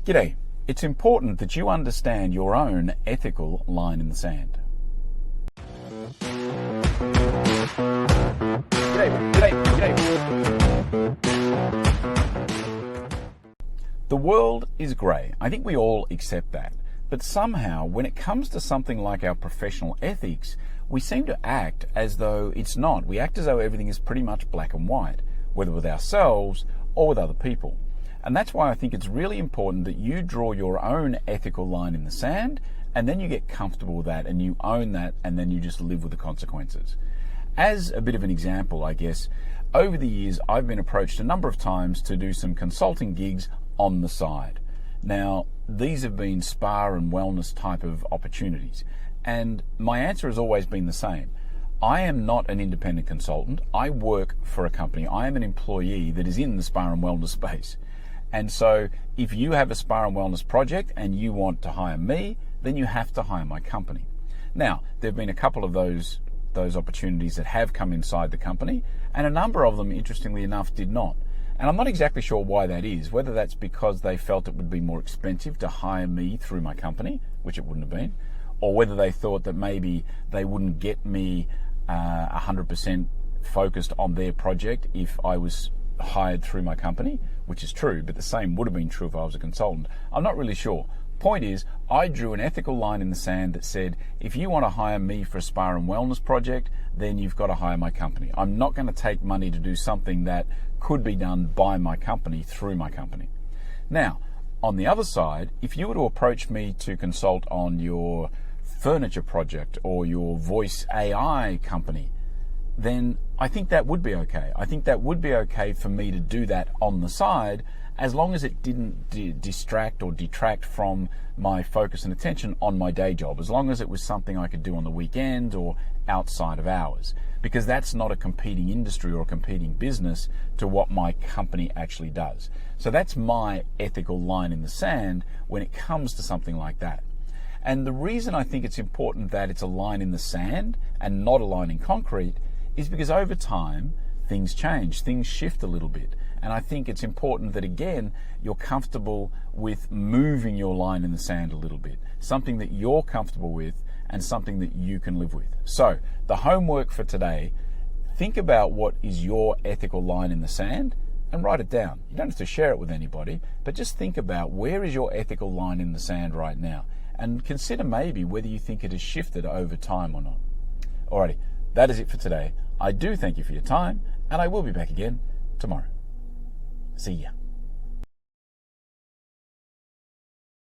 G'day. It's important that you understand your own ethical line in the sand. The world is grey. I think we all accept that. But somehow, when it comes to something like our professional ethics, we seem to act as though it's not. We act as though everything is pretty much black and white, whether with ourselves or with other people. And that's why I think it's really important that you draw your own ethical line in the sand, and then you get comfortable with that and you own that, and then you just live with the consequences. As a bit of an example, I guess, over the years I've been approached a number of times to do some consulting gigs on the side. Now, these have been spa and wellness type of opportunities, and my answer has always been the same. I am not an independent consultant. I work for a company. I am an employee that is in the spa and wellness space. And so if you have a spa and wellness project and you want to hire me, then you have to hire my company. Now, there have been a couple of those opportunities that have come inside the company, and a number of them, interestingly enough, did not. And I'm not exactly sure why that is, whether that's because they felt it would be more expensive to hire me through my company, which it wouldn't have been, or whether they thought that maybe they wouldn't get me 100% focused on their project if I was hired through my company, which is true, but the same would have been true if I was a consultant. I'm not really sure. Point is, I drew an ethical line in the sand that said, if you want to hire me for a spa and wellness project, then you've got to hire my company. I'm not going to take money to do something that could be done by my company through my company. Now, on the other side, if you were to approach me to consult on your furniture project or your voice AI company, then I think that would be okay. I think that would be okay for me to do that on the side, as long as it didn't distract or detract from my focus and attention on my day job, as long as it was something I could do on the weekend or outside of hours, because that's not a competing industry or a competing business to what my company actually does. So that's my ethical line in the sand when it comes to something like that. And the reason I think it's important that it's a line in the sand and not a line in concrete is because over time things change, things shift a little bit. And I think it's important that, again, you're comfortable with moving your line in the sand a little bit, something that you're comfortable with and something that you can live with. So the homework for today, think about what is your ethical line in the sand and write it down. You don't have to share it with anybody, but just think about where is your ethical line in the sand right now, and consider maybe whether you think it has shifted over time or not. Alrighty, that is it for today. I do thank you for your time, and I will be back again tomorrow. See ya.